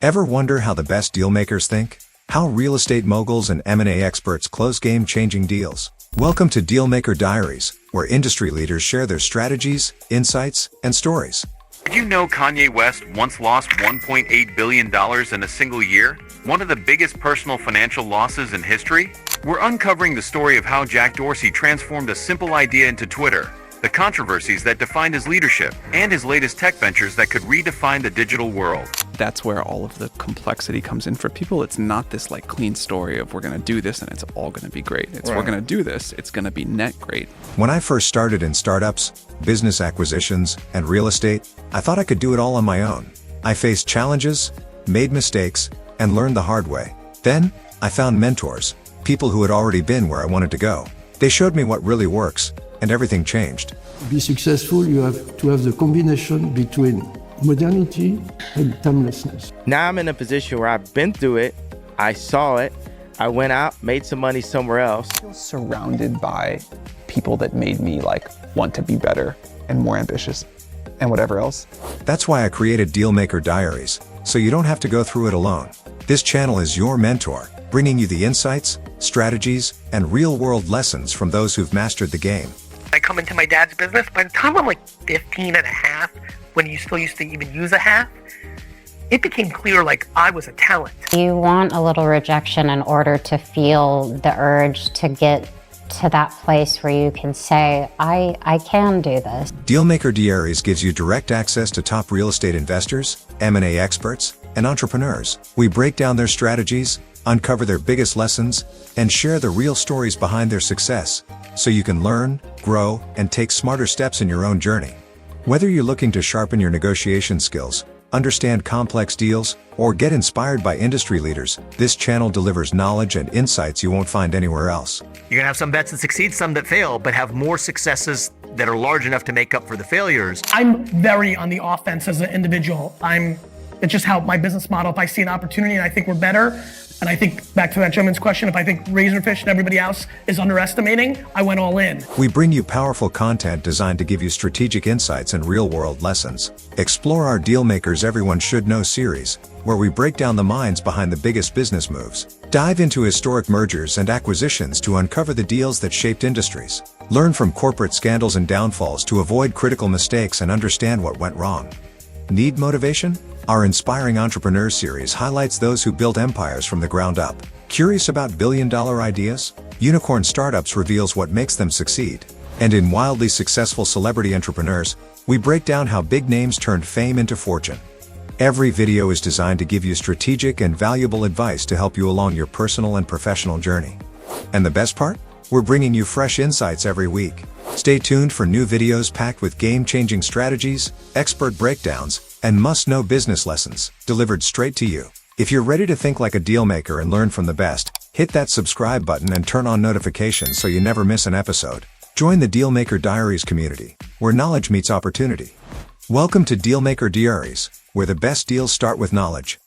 Ever wonder how the best dealmakers think? How real estate moguls and M&A experts close game-changing deals? Welcome to Dealmaker Diaries, where industry leaders share their strategies, insights, and stories. Did you know Kanye West once lost $1.8 billion in a single year? One of the biggest personal financial losses in history? We're uncovering the story of how Jack Dorsey transformed a simple idea into Twitter, the controversies that defined his leadership, and his latest tech ventures that could redefine the digital world. That's where all of the complexity comes in for people. It's not this like clean story of we're going to do this and it's all going to be great. It's we're going to do this, it's going to be net great. When I first started in startups, business acquisitions, and real estate, I thought I could do it all on my own. I faced challenges, made mistakes, and learned the hard way. Then, I found mentors, people who had already been where I wanted to go. They showed me what really works, and everything changed. To be successful, you have to have the combination between modernity and timelessness. Now I'm in a position where I've been through it, I saw it, I went out, made some money somewhere else. I feel surrounded by people that made me want to be better and more ambitious and whatever else. That's why I created Dealmaker Diaries, so you don't have to go through it alone. This channel is your mentor, bringing you the insights, strategies, and real-world lessons from those who've mastered the game. I come into my dad's business. By the time I'm 15 and a half, when you still used to even use a half, it became clear I was a talent. You want a little rejection in order to feel the urge to get to that place where you can say, I can do this. Dealmaker Diaries gives you direct access to top real estate investors, M&A experts, and entrepreneurs. We break down their strategies, uncover their biggest lessons, and share the real stories behind their success, so you can learn, grow, and take smarter steps in your own journey. Whether you're looking to sharpen your negotiation skills, understand complex deals, or get inspired by industry leaders, this channel delivers knowledge and insights you won't find anywhere else. You're gonna have some bets that succeed, some that fail, but have more successes that are large enough to make up for the failures. I'm very on the offense as an individual. It's just how my business model, if I see an opportunity and I think we're better, and I think, back to that gentleman's question, if I think Razorfish and everybody else is underestimating, I went all in. We bring you powerful content designed to give you strategic insights and real-world lessons. Explore our Dealmakers Everyone Should Know series, where we break down the minds behind the biggest business moves. Dive into historic mergers and acquisitions to uncover the deals that shaped industries. Learn from corporate scandals and downfalls to avoid critical mistakes and understand what went wrong. Need motivation? Our Inspiring Entrepreneurs series highlights those who built empires from the ground up. Curious about billion-dollar ideas? Unicorn Startups reveals what makes them succeed. And in Wildly Successful Celebrity Entrepreneurs, we break down how big names turned fame into fortune. Every video is designed to give you strategic and valuable advice to help you along your personal and professional journey. And the best part? We're bringing you fresh insights every week. Stay tuned for new videos packed with game-changing strategies, expert breakdowns, and must-know business lessons, delivered straight to you. If you're ready to think like a dealmaker and learn from the best, hit that subscribe button and turn on notifications so you never miss an episode. Join the Dealmaker Diaries community, where knowledge meets opportunity. Welcome to Dealmaker Diaries, where the best deals start with knowledge.